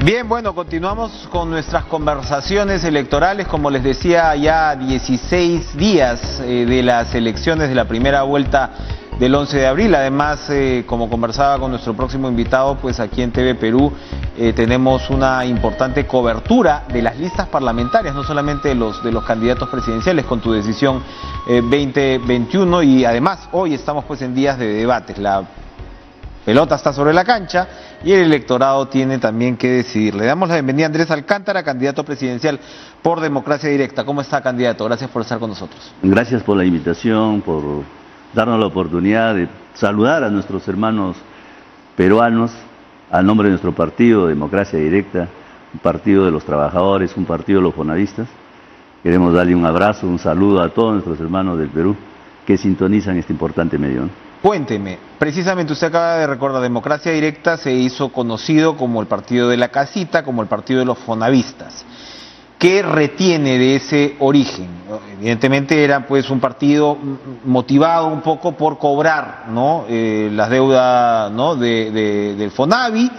Bien, bueno, continuamos con nuestras conversaciones electorales. Como les decía, ya 16 días de las elecciones de la primera vuelta del 11 de abril. Además, como conversaba con nuestro próximo invitado, pues aquí en TV Perú tenemos una importante cobertura de las listas parlamentarias, no solamente de los candidatos presidenciales con Tu Decisión 2021, y además hoy estamos pues en días de debates. La pelota está sobre la cancha y el electorado tiene también que decidir. Le damos la bienvenida a Andrés Alcántara, candidato presidencial por Democracia Directa. ¿Cómo está, candidato? Gracias por estar con nosotros. Gracias por la invitación, por darnos la oportunidad de saludar a nuestros hermanos peruanos a nombre de nuestro partido, Democracia Directa, un partido de los trabajadores, un partido de los fonavistas. Queremos darle un abrazo, un saludo a todos nuestros hermanos del Perú que sintonizan este importante medio, ¿no? Cuénteme, precisamente usted acaba de recordar, Democracia Directa se hizo conocido como el partido de la casita, como el partido de los fonavistas. ¿Qué retiene de ese origen? Evidentemente era pues un partido motivado un poco por cobrar, ¿no? Las deudas, ¿no? del Fonavi,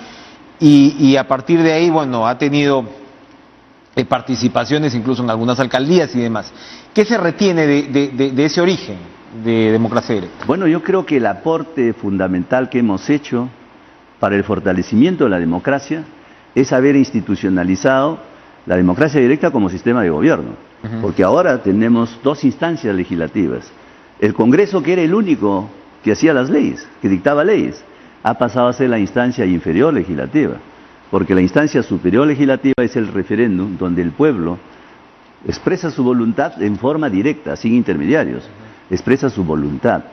y a partir de ahí, bueno, ha tenido participaciones incluso en algunas alcaldías y demás. ¿Qué se retiene de ese origen de Democracia Directa? Bueno, yo creo que el aporte fundamental que hemos hecho para el fortalecimiento de la democracia es haber institucionalizado la democracia directa como sistema de gobierno, porque ahora tenemos dos instancias legislativas. El Congreso, que era el único que hacía las leyes, que dictaba leyes, ha pasado a ser la instancia inferior legislativa, porque la instancia superior legislativa es el referéndum, donde el pueblo expresa su voluntad en forma directa, sin intermediarios, expresa su voluntad.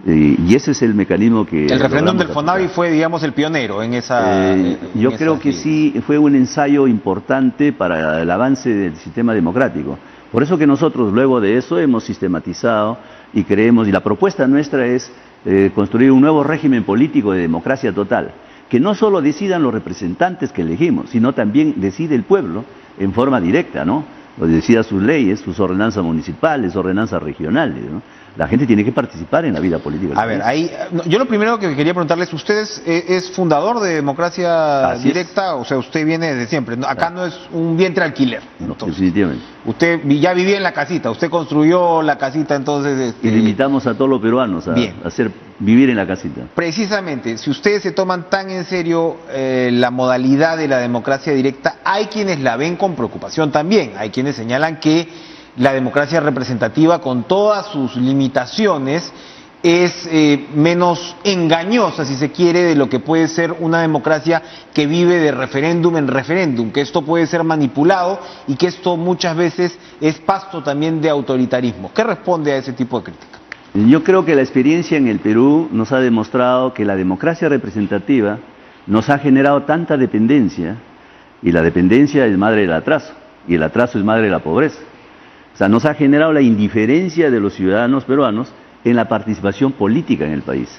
Y ese es el mecanismo que... El referéndum del Fonavi fue, digamos, el pionero en esa... yo creo que sí, fue un ensayo importante para el avance del sistema democrático. Por eso que nosotros, luego de eso, hemos sistematizado y creemos, y la propuesta nuestra es construir un nuevo régimen político de democracia total, que no solo decidan los representantes que elegimos, sino también decide el pueblo en forma directa, ¿no? O decida sus leyes, sus ordenanzas municipales, ordenanzas regionales, ¿no? La gente tiene que participar en la vida política. A ver, ahí, yo lo primero que quería preguntarles, ¿usted es fundador de Democracia Directa? O sea, usted viene desde siempre. Acá no es un vientre alquiler. No, definitivamente. Usted ya vivía en la casita, usted construyó la casita, entonces... Y le invitamos a todos los peruanos a hacer vivir en la casita. Precisamente, si ustedes se toman tan en serio la modalidad de la democracia directa, hay quienes la ven con preocupación también. Hay quienes señalan que la democracia representativa, con todas sus limitaciones, es menos engañosa, si se quiere, de lo que puede ser una democracia que vive de referéndum en referéndum, que esto puede ser manipulado y que esto muchas veces es pasto también de autoritarismo. ¿Qué responde a ese tipo de crítica? Yo creo que la experiencia en el Perú nos ha demostrado que la democracia representativa nos ha generado tanta dependencia, y la dependencia es madre del atraso, y el atraso es madre de la pobreza. O sea, nos ha generado la indiferencia de los ciudadanos peruanos en la participación política en el país.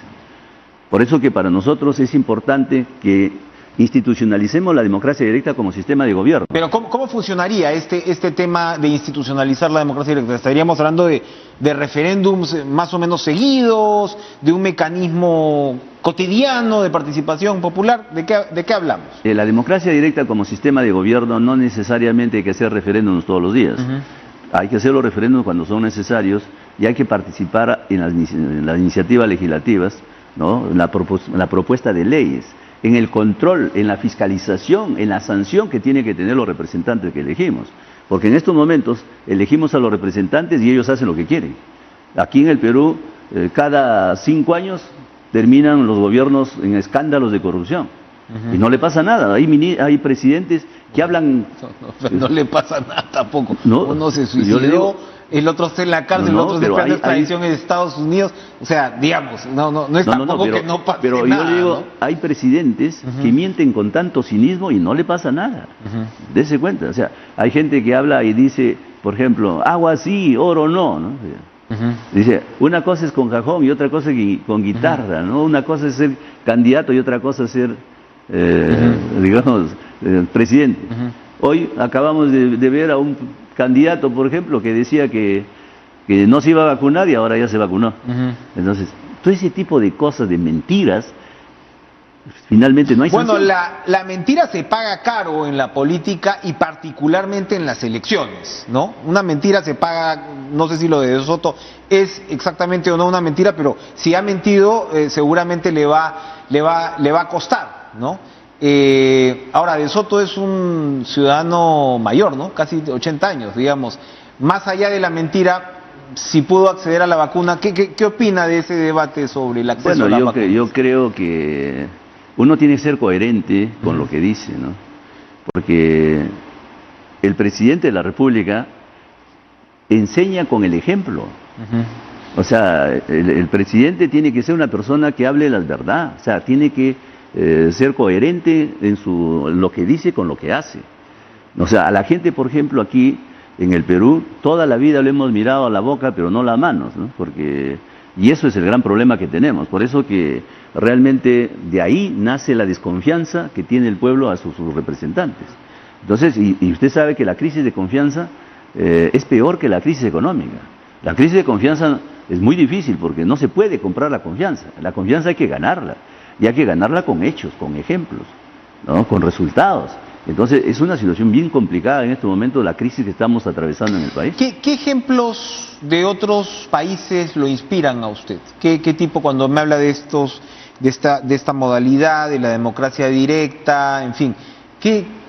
Por eso que para nosotros es importante que institucionalicemos la democracia directa como sistema de gobierno. Pero ¿cómo funcionaría este tema de institucionalizar la democracia directa? ¿Estaríamos hablando de referéndums más o menos seguidos, de un mecanismo cotidiano de participación popular? ¿De qué hablamos? La democracia directa como sistema de gobierno no necesariamente hay que hacer referéndums todos los días. Hay que hacer los referéndums cuando son necesarios y hay que participar en las iniciativas legislativas, ¿no? En la propuesta de leyes, en el control, en la fiscalización, en la sanción que tienen que tener los representantes que elegimos. Porque en estos momentos elegimos a los representantes y ellos hacen lo que quieren. Aquí en el Perú, cada 5 años terminan los gobiernos en escándalos de corrupción. Y no le pasa nada. Hay presidentes que hablan... No le pasa nada tampoco. No, uno se suicidó, el otro está en la cárcel, el otro está esperando extradición en Estados Unidos. O sea, digamos, no es tampoco que no pase nada. Pero yo le digo, hay presidentes que mienten con tanto cinismo y no le pasa nada. Dese cuenta. O sea, hay gente que habla y dice, por ejemplo, agua sí, oro no, ¿no? Dice, una cosa es con cajón y otra cosa es con guitarra, ¿no? Una cosa es ser candidato y otra cosa es ser... digamos, presidente. Hoy acabamos de ver a un candidato, por ejemplo, que decía que no se iba a vacunar y ahora ya se vacunó. Entonces, todo ese tipo de cosas, de mentiras, finalmente no hay Bueno, sanción. la mentira se paga caro en la política y particularmente en las elecciones, ¿no? Una mentira se paga, no sé si lo de Soto es exactamente o no una mentira, pero si ha mentido seguramente le va a costar, ¿no? Ahora, De Soto es un ciudadano mayor, ¿no? Casi 80 años, digamos. Más allá de la mentira, si pudo acceder a la vacuna, ¿qué opina de ese debate sobre el acceso a la vacuna? Yo creo que uno tiene que ser coherente con lo que dice, ¿no? Porque el presidente de la República enseña con el ejemplo. O sea, el presidente tiene que ser una persona que hable la verdad, o sea, tiene que ser coherente en lo que dice con lo que hace. O sea, a la gente, por ejemplo, aquí en el Perú, toda la vida le hemos mirado a la boca, pero no las manos, ¿no? Y eso es el gran problema que tenemos. Por eso que realmente de ahí nace la desconfianza que tiene el pueblo a sus representantes. Entonces, y usted sabe que la crisis de confianza es peor que la crisis económica. La crisis de confianza es muy difícil porque no se puede comprar la confianza. La confianza hay que ganarla. Y hay que ganarla con hechos, con ejemplos, ¿no? Con resultados. Entonces, es una situación bien complicada en este momento, la crisis que estamos atravesando en el país. ¿Qué ejemplos de otros países lo inspiran a usted? ¿Qué tipo, cuando me habla de esta modalidad, de la democracia directa, en fin,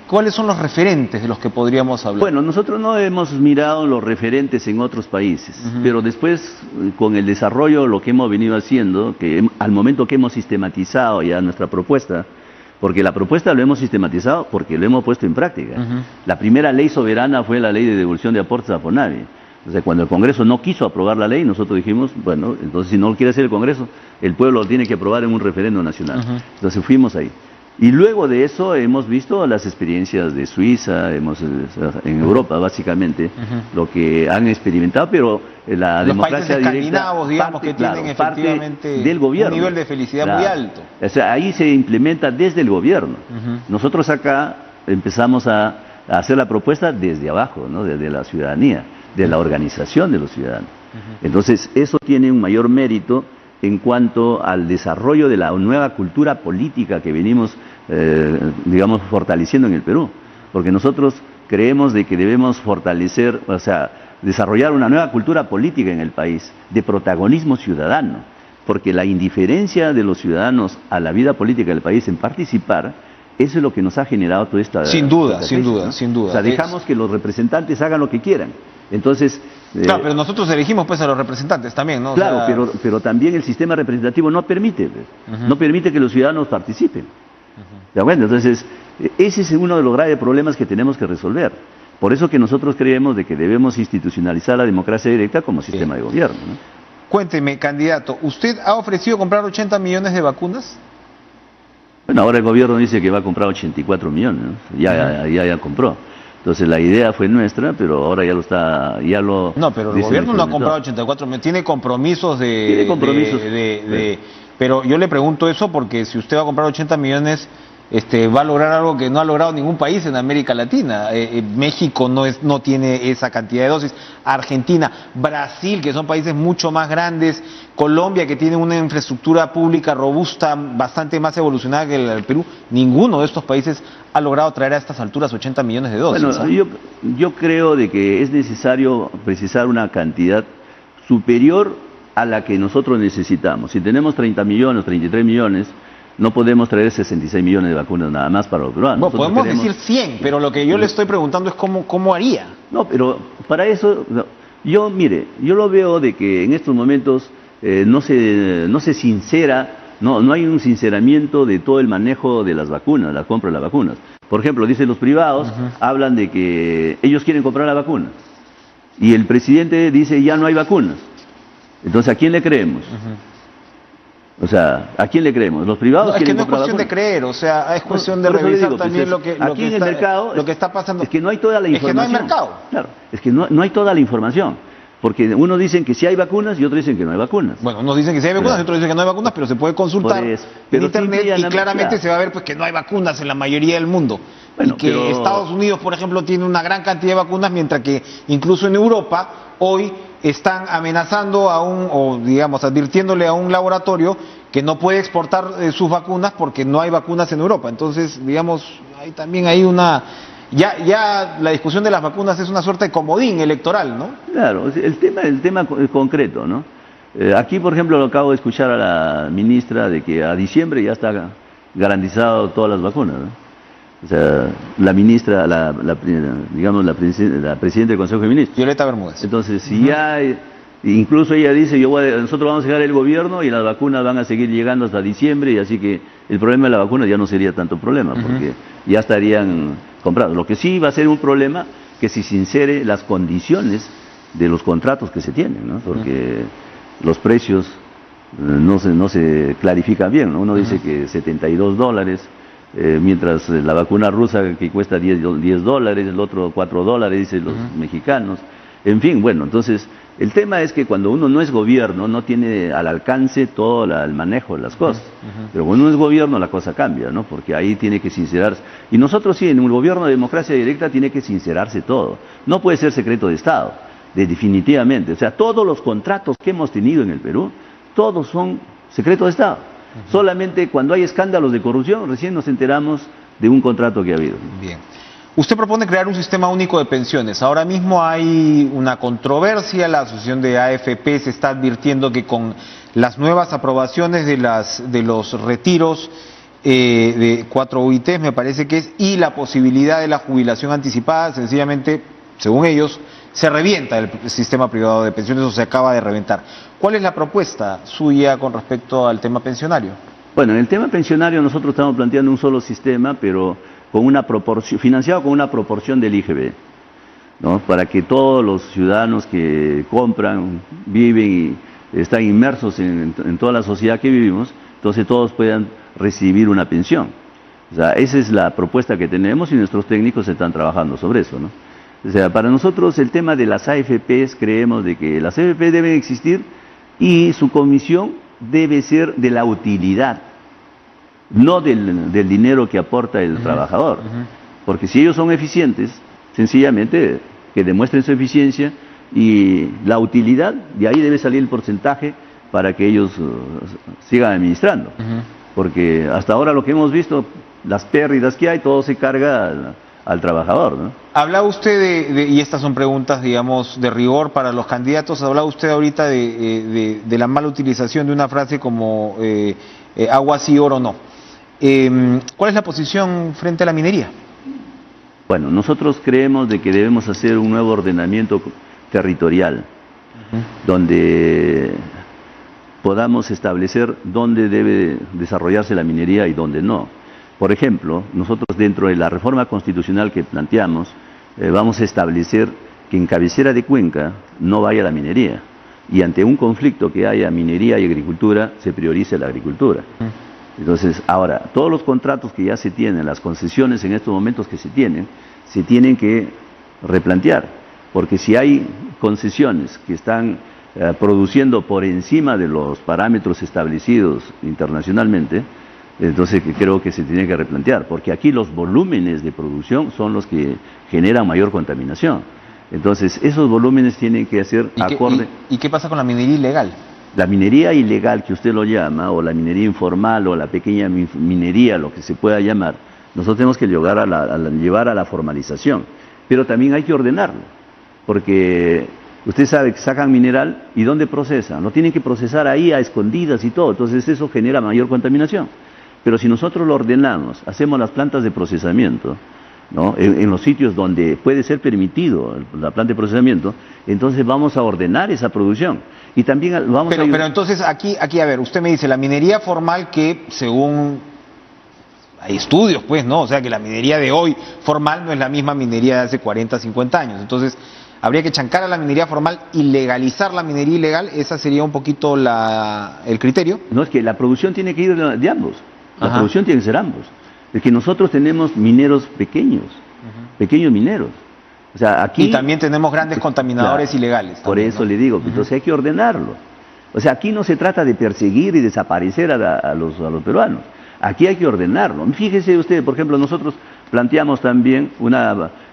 cuáles son los referentes de los que podríamos hablar? Bueno, nosotros no hemos mirado los referentes en otros países, pero después, con el desarrollo, lo que hemos venido haciendo, que al momento que hemos sistematizado ya nuestra propuesta, porque la propuesta lo hemos sistematizado porque lo hemos puesto en práctica. La primera ley soberana fue la ley de devolución de aportes a FONAVI. O sea, cuando el Congreso no quiso aprobar la ley, nosotros dijimos, bueno, entonces si no lo quiere hacer el Congreso, el pueblo lo tiene que aprobar en un referéndum nacional. Entonces fuimos ahí. Y luego de eso hemos visto las experiencias de Suiza, en Europa básicamente, lo que han experimentado, pero la democracia directa, escandinavos, digamos, que tienen efectivamente del gobierno, un nivel de felicidad muy alto. O sea, ahí se implementa desde el gobierno. Nosotros acá empezamos a hacer la propuesta desde abajo, ¿no? Desde la ciudadanía, de la organización de los ciudadanos. Entonces, eso tiene un mayor mérito en cuanto al desarrollo de la nueva cultura política que venimos, digamos, fortaleciendo en el Perú. Porque nosotros creemos de que debemos fortalecer, o sea, desarrollar una nueva cultura política en el país, de protagonismo ciudadano. Porque la indiferencia de los ciudadanos a la vida política del país en participar, eso es lo que nos ha generado toda esta... Sin duda, esta sin crisis, duda, ¿no? sin duda. O sea, dejamos que los representantes hagan lo que quieran. Entonces... Claro, pero nosotros elegimos pues a los representantes también, ¿no? Claro, pero también el sistema representativo no permite, no permite que los ciudadanos participen. ¿De acuerdo? Entonces, ese es uno de los graves problemas que tenemos que resolver. Por eso que nosotros creemos de que debemos institucionalizar la democracia directa como sistema de gobierno, ¿no? Cuénteme, candidato, ¿usted ha ofrecido comprar 80 millones de vacunas? Bueno, ahora el gobierno dice que va a comprar 84 millones, ¿no? Ya compró. Entonces la idea fue nuestra, pero ahora ya lo... No, pero el gobierno no ha comprado 84 millones, tiene compromisos pero yo le pregunto eso porque si usted va a comprar 80 millones, va a lograr algo que no ha logrado ningún país en América Latina. México no tiene esa cantidad de dosis. Argentina, Brasil, que son países mucho más grandes, Colombia, que tiene una infraestructura pública robusta, bastante más evolucionada que el Perú. Ninguno de estos países ha logrado traer a estas alturas 80 millones de dosis. Bueno, yo creo de que es necesario precisar una cantidad superior a la que nosotros necesitamos. Si tenemos 30 millones, 33 millones, no podemos traer 66 millones de vacunas nada más para los peruanos. Bueno, podemos decir 100, pero lo que yo le estoy preguntando es cómo haría. No, pero para eso, yo lo veo de que en estos momentos no se sincera, no hay un sinceramiento de todo el manejo de las vacunas, la compra de las vacunas. Por ejemplo, dicen los privados, hablan de que ellos quieren comprar la vacuna. Y el presidente dice, ya no hay vacunas. Entonces, ¿a quién le creemos? O sea, ¿a quién le creemos? ¿Los privados quieren comprar la vacuna? Es que no es cuestión de creer, o sea, es cuestión de revisar también lo que está pasando. Es que no hay toda la información. Es que no hay mercado. Claro, es que no hay toda la información. Porque unos dicen que sí hay vacunas y otros dicen que no hay vacunas. Bueno, unos dicen que sí hay vacunas y otros dicen que no hay vacunas, pero se puede consultar en internet y claramente se va a ver pues que no hay vacunas en la mayoría del mundo. Bueno, y que Estados Unidos, por ejemplo, tiene una gran cantidad de vacunas, mientras que incluso en Europa hoy están amenazando advirtiéndole a un laboratorio que no puede exportar sus vacunas porque no hay vacunas en Europa. Entonces, digamos, también hay una... Ya la discusión de las vacunas es una suerte de comodín electoral, ¿no? Claro, el tema concreto, ¿no? Aquí, por ejemplo, lo acabo de escuchar a la ministra de que a diciembre ya está garantizado todas las vacunas, ¿no? O sea, la ministra, digamos, la presidenta del Consejo de Ministros. Violeta Bermúdez. Entonces, si ya... Incluso ella dice, nosotros vamos a dejar el gobierno y las vacunas van a seguir llegando hasta diciembre, y así que el problema de la vacuna ya no sería tanto problema, porque ya estarían comprados. Lo que sí va a ser un problema, que se sincere las condiciones de los contratos que se tienen, ¿no? Porque los precios no se clarifican bien, ¿no? Uno dice que $72, mientras la vacuna rusa que cuesta $10, el otro $4, dicen los mexicanos. En fin, bueno, entonces el tema es que cuando uno no es gobierno no tiene al alcance todo el manejo de las cosas, pero cuando uno es gobierno la cosa cambia, ¿no? Porque ahí tiene que sincerarse, y nosotros sí, en un gobierno de democracia directa tiene que sincerarse todo, no puede ser secreto de Estado, definitivamente, o sea, todos los contratos que hemos tenido en el Perú, todos son secreto de Estado, solamente cuando hay escándalos de corrupción recién nos enteramos de un contrato que ha habido. Bien. Usted propone crear un sistema único de pensiones. Ahora mismo hay una controversia, la Asociación de AFP se está advirtiendo que con las nuevas aprobaciones de los retiros de 4 UITs, me parece que es, y la posibilidad de la jubilación anticipada, sencillamente, según ellos, se revienta el sistema privado de pensiones o se acaba de reventar. ¿Cuál es la propuesta suya con respecto al tema pensionario? Bueno, en el tema pensionario nosotros estamos planteando un solo sistema, pero con una proporción, financiado con una proporción del IGB, ¿no? Para que todos los ciudadanos que compran, viven y están inmersos en toda la sociedad que vivimos, entonces todos puedan recibir una pensión. O sea, esa es la propuesta que tenemos y nuestros técnicos están trabajando sobre eso, ¿no? O sea, para nosotros el tema de las AFPs, creemos de que las AFP deben existir y su comisión debe ser de la utilidad, no del dinero que aporta el trabajador, porque si ellos son eficientes, sencillamente que demuestren su eficiencia y la utilidad, de ahí debe salir el porcentaje para que ellos sigan administrando, porque hasta ahora lo que hemos visto, las pérdidas que hay, todo se carga al trabajador, ¿no? Hablaba usted y estas son preguntas, digamos, de rigor para los candidatos, hablaba usted ahorita de la mala utilización de una frase como agua sí, oro no. ¿Cuál es la posición frente a la minería? Bueno, nosotros creemos de que debemos hacer un nuevo ordenamiento territorial, donde podamos establecer dónde debe desarrollarse la minería y dónde no. Por ejemplo, nosotros dentro de la reforma constitucional que planteamos, vamos a establecer que en cabecera de cuenca no vaya la minería, y ante un conflicto que haya minería y agricultura, se priorice la agricultura. Entonces, ahora, todos los contratos que ya se tienen, las concesiones en estos momentos que se tienen que replantear, porque si hay concesiones que están produciendo por encima de los parámetros establecidos internacionalmente, entonces creo que se tiene que replantear, porque aquí los volúmenes de producción son los que generan mayor contaminación. Entonces, esos volúmenes tienen que ser acorde. ¿Y qué pasa con la minería ilegal? La minería ilegal, que usted lo llama, o la minería informal, o la pequeña minería, lo que se pueda llamar, nosotros tenemos que llevar a la formalización. Pero también hay que ordenarlo, porque usted sabe que sacan mineral, ¿y dónde procesan? Lo tienen que procesar ahí a escondidas y todo, entonces eso genera mayor contaminación. Pero si nosotros lo ordenamos, hacemos las plantas de procesamiento, ¿no? En los sitios donde puede ser permitido la planta de procesamiento, entonces vamos a ordenar esa producción. Y también vamos a... Pero entonces aquí, a ver, usted me dice, la minería formal que según... Hay estudios, pues, ¿no? O sea, que la minería de hoy formal no es la misma minería de hace 40, 50 años. Entonces, habría que chancar a la minería formal y legalizar la minería ilegal. Esa sería un poquito el criterio. No, es que la producción tiene que ir de ambos. La producción tiene que ser ambos. Es que nosotros tenemos mineros pequeños, pequeños mineros. O sea, aquí... Y también tenemos grandes contaminadores ilegales. Por eso le digo, entonces hay que ordenarlo. O sea, aquí no se trata de perseguir y desaparecer a los peruanos. Aquí hay que ordenarlo. Fíjese usted, por ejemplo, nosotros planteamos también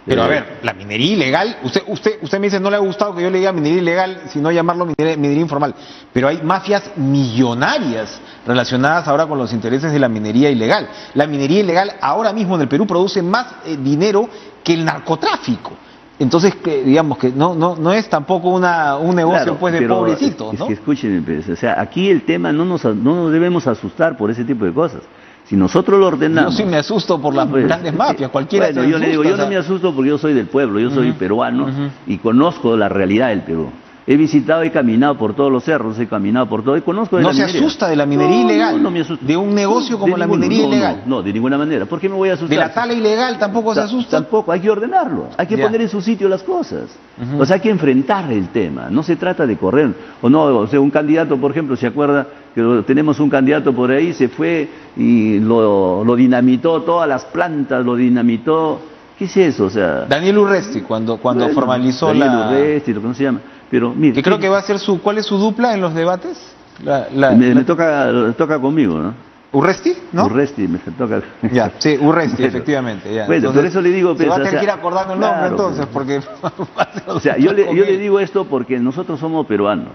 Pero a ver, la minería ilegal, usted me dice, no le ha gustado que yo le diga minería ilegal, sino llamarlo minería informal. Pero hay mafias millonarias relacionadas ahora con los intereses de la minería ilegal. La minería ilegal ahora mismo en el Perú produce más dinero que el narcotráfico. Entonces, digamos que no es tampoco un negocio, claro, pues de pobrecitos, ¿no? Es que escúchenme, pues, o sea, aquí el tema no nos debemos asustar por ese tipo de cosas. Si nosotros lo ordenamos... Yo sí me asusto por las grandes mafias, cualquiera bueno, se yo asusta, le digo, yo no me asusto porque yo soy del pueblo, yo soy peruano y conozco la realidad del Perú. He visitado, he caminado por todos los cerros, he caminado por todo y conozco de la minería. ¿No se asusta de la minería ilegal? No me asusta. ¿De un negocio como la minería ilegal? No, de ninguna manera. ¿Por qué me voy a asustar? ¿De la tala ilegal tampoco se asusta? Tampoco, hay que ordenarlo, hay que poner en su sitio las cosas. O sea, hay que enfrentar el tema, no se trata de correr. O sea, un candidato, por ejemplo, ¿se acuerda que tenemos un candidato por ahí, se fue y lo dinamitó, todas las plantas, lo dinamitó? ¿Qué es eso? O sea, Daniel Urresti, cuando formalizó Daniel Urresti, lo que no se llama. Pero, mire, que creo que va a ser ¿cuál es su dupla en los debates? Me toca conmigo, ¿no? ¿Urresti? ¿No? Urresti, me toca. Ya, sí, Urresti, efectivamente. Ya. Bueno, Entonces, por eso le digo... Se va a tener que ir acordando el nombre, entonces, porque... O sea, yo le digo esto porque nosotros somos peruanos.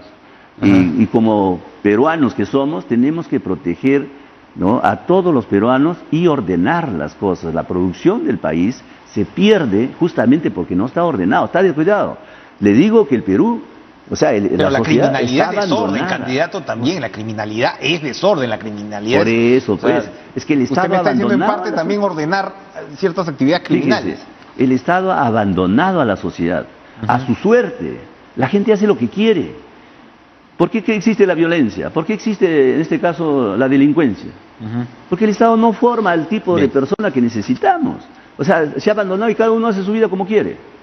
Y como peruanos que somos, tenemos que proteger, ¿no?, a todos los peruanos y ordenar las cosas. La producción del país se pierde justamente porque no está ordenado, está descuidado. Le digo que el Perú, o sea, pero la criminalidad es desorden, abandonada. Candidato, también. La criminalidad es desorden, la criminalidad por eso, o sea, pues, es que el Estado usted me está diciendo en abandonado parte también ordenar ciertas actividades criminales. Fíjese, el Estado ha abandonado a la sociedad, a su suerte. La gente hace lo que quiere. ¿Por qué existe la violencia? ¿Por qué existe, en este caso, la delincuencia? Porque el Estado no forma el tipo de persona que necesitamos. O sea, se ha abandonado y cada uno hace su vida como quiere.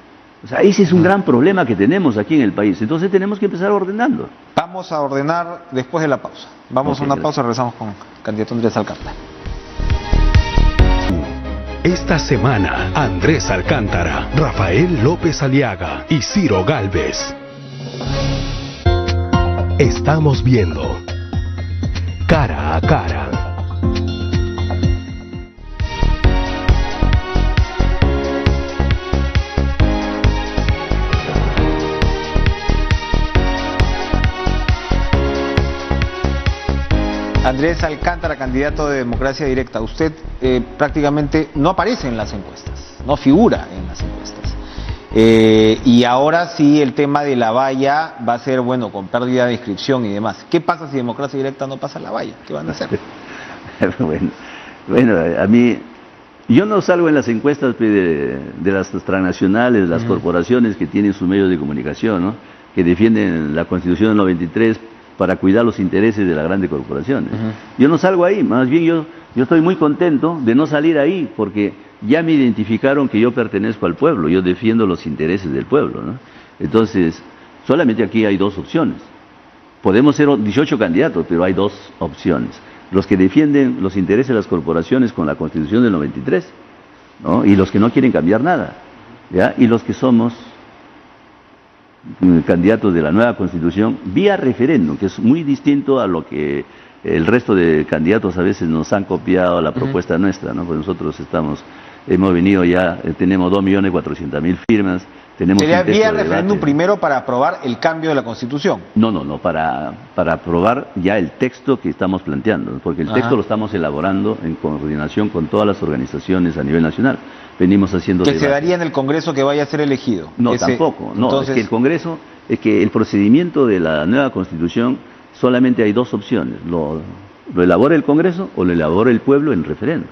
O sea, ese es un gran problema que tenemos aquí en el país. Entonces tenemos que empezar ordenando. Vamos a ordenar después de la pausa. Vamos a una pausa, regresamos con el candidato Andrés Alcántara. Esta semana, Andrés Alcántara, Rafael López Aliaga y Ciro Gálvez. Estamos viendo Cara a Cara. Andrés Alcántara, candidato de Democracia Directa. Usted prácticamente no aparece en las encuestas, no figura en las encuestas. Y ahora sí el tema de la valla va a ser, bueno, con pérdida de inscripción y demás. ¿Qué pasa si Democracia Directa no pasa la valla? ¿Qué van a hacer? Bueno, a mí, yo no salgo en las encuestas de las transnacionales, las corporaciones que tienen sus medios de comunicación, ¿no?, que defienden la Constitución del 93 para cuidar los intereses de las grandes corporaciones. Yo no salgo ahí, más bien yo estoy muy contento de no salir ahí, porque ya me identificaron que yo pertenezco al pueblo, yo defiendo los intereses del pueblo, ¿no? Entonces, solamente aquí hay dos opciones. Podemos ser 18 candidatos, pero hay dos opciones. Los que defienden los intereses de las corporaciones con la Constitución del 93, ¿no?, y los que no quieren cambiar nada, ¿ya?, y los que somos candidatos de la nueva Constitución vía referéndum, que es muy distinto a lo que el resto de candidatos a veces nos han copiado la propuesta nuestra, ¿no? Pues nosotros hemos venido ya, tenemos 2.400.000 firmas. ¿Sería vía referéndum primero para aprobar el cambio de la Constitución? No, para aprobar ya el texto que estamos planteando, porque el texto lo estamos elaborando en coordinación con todas las organizaciones a nivel nacional. Venimos haciendo ¿Que se daría en el Congreso que vaya a ser elegido? No, tampoco. No, entonces... es que el Congreso, es que el procedimiento de la nueva Constitución solamente hay dos opciones: lo elabora el Congreso o lo elabora el pueblo en referéndum.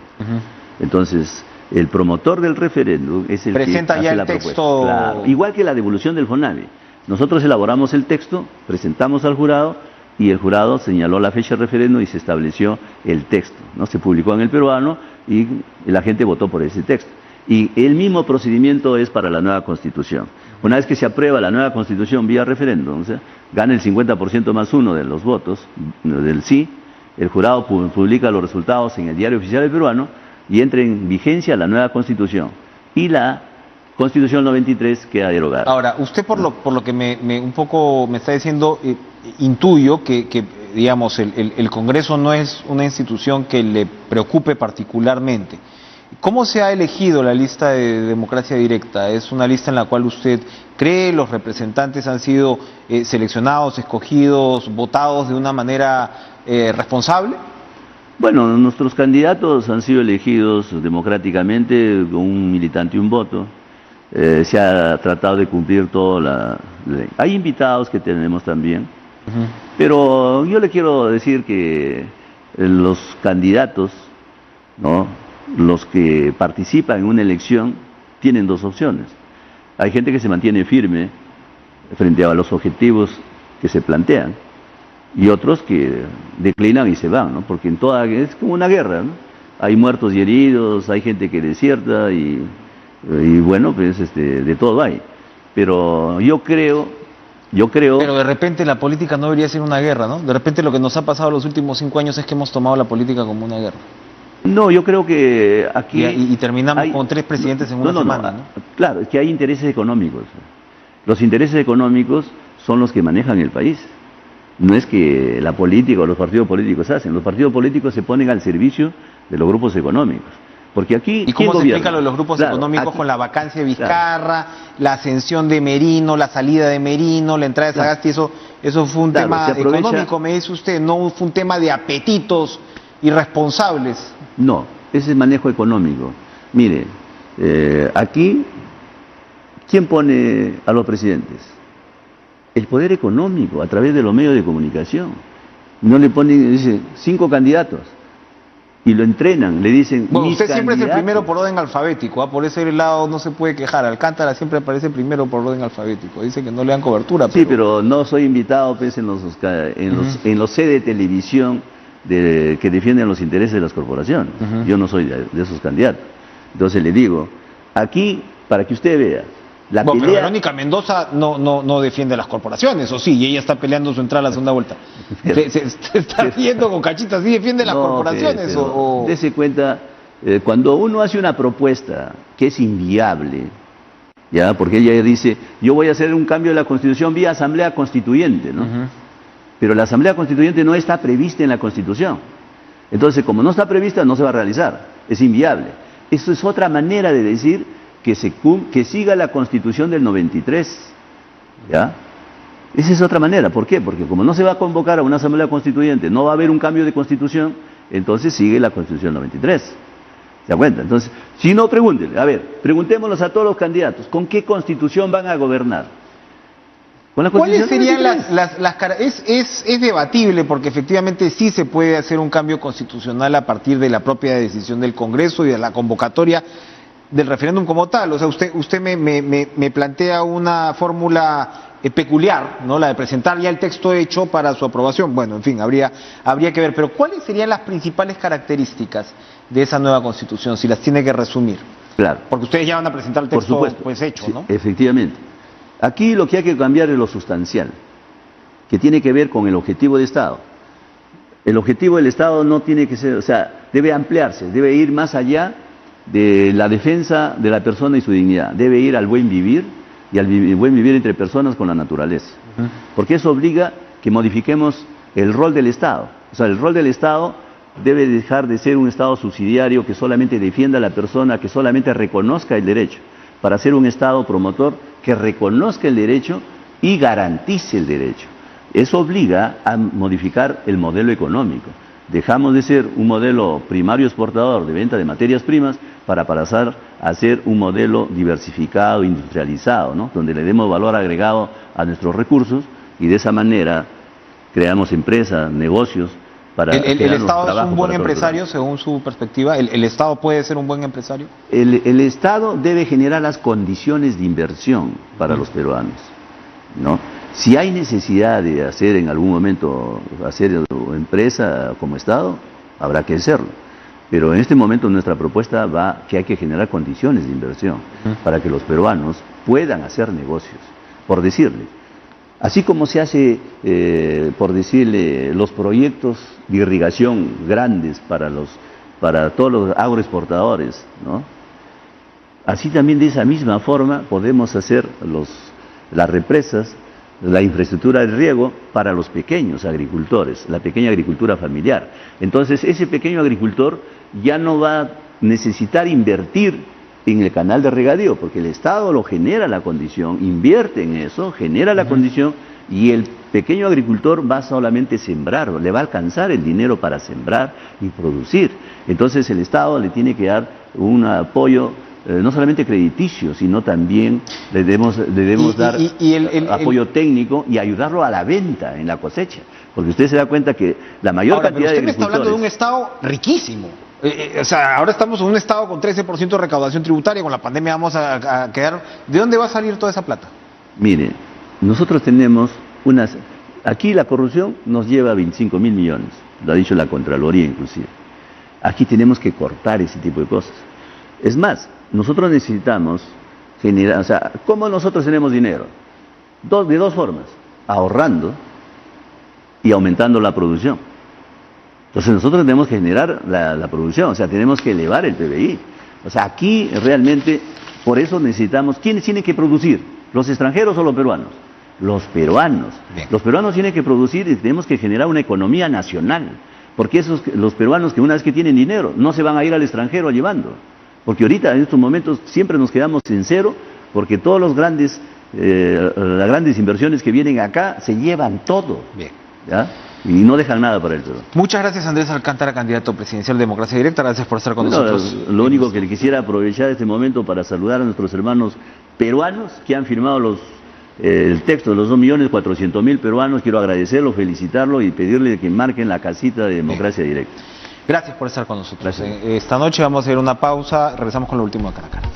Entonces, el promotor del referéndum es el presenta que ya hace el la texto. Claro, igual que la devolución del FONAVI. Nosotros elaboramos el texto, presentamos al jurado y el jurado señaló la fecha de referéndum y se estableció el texto, ¿no? Se publicó en El Peruano y la gente votó por ese texto. Y el mismo procedimiento es para la nueva Constitución. Una vez que se aprueba la nueva Constitución vía referéndum, o sea, gana el 50% más uno de los votos del sí, el jurado publica los resultados en el Diario Oficial del Peruano y entra en vigencia la nueva Constitución. Y la Constitución 93 queda derogada. Ahora, usted por lo que un poco me está diciendo, intuyo que digamos, el Congreso no es una institución que le preocupe particularmente. ¿Cómo se ha elegido la lista de democracia directa? ¿Es una lista en la cual usted cree los representantes han sido seleccionados, escogidos, votados de una manera responsable? Bueno, nuestros candidatos han sido elegidos democráticamente con un militante y un voto. Se ha tratado de cumplir toda la ley. Hay invitados que tenemos también, pero yo le quiero decir que los candidatos, ¿no?, los que participan en una elección, tienen dos opciones. Hay gente que se mantiene firme frente a los objetivos que se plantean, y otros que declinan y se van, ¿no? Porque es como una guerra, ¿no? Hay muertos y heridos, hay gente que desierta y bueno, pues de todo hay. Pero yo creo... Pero de repente la política no debería ser una guerra, ¿no? De repente lo que nos ha pasado los últimos 5 años es que hemos tomado la política como una guerra. No, yo creo que aquí... Y terminamos con 3 presidentes en una semana, ¿no? Claro, es que hay intereses económicos. Los intereses económicos son los que manejan el país. No es que la política o los partidos políticos hacen. Los partidos políticos se ponen al servicio de los grupos económicos. Porque aquí... ¿Y cómo se explica lo de los grupos económicos aquí, con la vacancia de Vizcarra, la ascensión de Merino, la salida de Merino, la entrada de Sagasti? Eso fue un tema económico, me dice usted, no fue un tema de apetitos irresponsables. No, ese es manejo económico. Mire, aquí, ¿quién pone a los presidentes? El poder económico, a través de los medios de comunicación. No le ponen, dice, 5 candidatos, y lo entrenan, le dicen... Bueno, usted siempre es el primero por orden alfabético, por ese lado no se puede quejar. Alcántara siempre aparece primero por orden alfabético, dice que no le dan cobertura. Sí, pero no soy invitado pues, en los sede de televisión que defienden los intereses de las corporaciones. Yo no soy de esos candidatos. Entonces le digo, aquí, para que usted vea, la pelea... Pero Verónica Mendoza no defiende las corporaciones, ¿o sí? Y ella está peleando su entrada a la segunda vuelta. Se está riendo con cachitas, ¿sí defiende las corporaciones? Dese cuenta, cuando uno hace una propuesta que es inviable, ¿ya? Porque ella dice, yo voy a hacer un cambio de la Constitución vía Asamblea Constituyente, ¿no? Pero la Asamblea Constituyente no está prevista en la Constitución. Entonces, como no está prevista, no se va a realizar. Es inviable. Eso es otra manera de decir que siga la Constitución del 93. ¿Ya? Esa es otra manera. ¿Por qué? Porque como no se va a convocar a una Asamblea Constituyente, no va a haber un cambio de Constitución, entonces sigue la Constitución 93. ¿Se da cuenta? Entonces, si no, pregúntenle. A ver, preguntémoslos a todos los candidatos, ¿con qué Constitución van a gobernar? ¿Cuáles serían las características? Es debatible porque efectivamente sí se puede hacer un cambio constitucional a partir de la propia decisión del Congreso y de la convocatoria del referéndum como tal. O sea, usted me plantea una fórmula peculiar, ¿no? La de presentar ya el texto hecho para su aprobación. Bueno, en fin, habría que ver. Pero ¿cuáles serían las principales características de esa nueva Constitución, si las tiene que resumir? Claro. Porque ustedes ya van a presentar el texto pues hecho, sí, ¿no? Efectivamente. Aquí lo que hay que cambiar es lo sustancial, que tiene que ver con el objetivo de Estado. El objetivo del Estado no tiene que ser, o sea, debe ampliarse, debe ir más allá de la defensa de la persona y su dignidad, debe ir al buen vivir y al buen vivir entre personas con la naturaleza. Porque eso obliga que modifiquemos el rol del Estado. O sea, el rol del Estado debe dejar de ser un Estado subsidiario que solamente defienda a la persona, que solamente reconozca el derecho, para ser un Estado promotor que reconozca el derecho y garantice el derecho. Eso obliga a modificar el modelo económico. Dejamos de ser un modelo primario exportador de venta de materias primas para pasar a ser un modelo diversificado, industrializado, ¿no? Donde le demos valor agregado a nuestros recursos y de esa manera creamos empresas, negocios. ¿El Estado es un buen empresario según su perspectiva? ¿El Estado puede ser un buen empresario? El Estado debe generar las condiciones de inversión para los peruanos, ¿no? Si hay necesidad de hacer en algún momento, hacer empresa como Estado, habrá que hacerlo. Pero en este momento nuestra propuesta va que hay que generar condiciones de inversión para que los peruanos puedan hacer negocios, por decirle. Así como se hace, por decirle, los proyectos de irrigación grandes para todos los agroexportadores, ¿no? Así también de esa misma forma podemos hacer las represas, la infraestructura de riego para los pequeños agricultores, la pequeña agricultura familiar. Entonces ese pequeño agricultor ya no va necesitar invertir en el canal de regadío, porque el Estado lo genera la condición, invierte en eso, genera la condición, y el pequeño agricultor va solamente a sembrar, le va a alcanzar el dinero para sembrar y producir. Entonces el Estado le tiene que dar un apoyo no solamente crediticio, sino también le debemos dar apoyo técnico y ayudarlo a la venta en la cosecha. Porque usted se da cuenta que la mayor cantidad de agricultores... Usted me está hablando de un Estado riquísimo. O sea, ahora estamos en un Estado con 13% de recaudación tributaria, con la pandemia vamos a quedar... ¿De dónde va a salir toda esa plata? Mire, nosotros tenemos unas... Aquí la corrupción nos lleva a 25.000 millones, lo ha dicho la Contraloría inclusive. Aquí tenemos que cortar ese tipo de cosas. Es más, nosotros necesitamos generar... O sea, ¿cómo nosotros tenemos dinero? De dos formas, ahorrando y aumentando la producción. Entonces nosotros tenemos que generar la producción, o sea, tenemos que elevar el PBI. O sea, aquí realmente, por eso necesitamos... ¿Quiénes tienen que producir? ¿Los extranjeros o los peruanos? Los peruanos. Bien. Los peruanos tienen que producir y tenemos que generar una economía nacional. Porque los peruanos que una vez que tienen dinero, no se van a ir al extranjero llevando. Porque ahorita, en estos momentos, siempre nos quedamos en cero, porque todos los las grandes inversiones que vienen acá se llevan todo. Bien. ¿Ya? Y no dejan nada para el Perú. Muchas gracias, Andrés Alcántara, candidato presidencial de Democracia Directa. Gracias por estar con nosotros. Lo único que le quisiera aprovechar este momento para saludar a nuestros hermanos peruanos que han firmado el texto de los 2.400.000 peruanos. Quiero agradecerlo, felicitarlo y pedirle que marquen la casita de Democracia Directa. Gracias por estar con nosotros. Gracias. Esta noche vamos a hacer una pausa. Regresamos con lo último de Cara a Cara.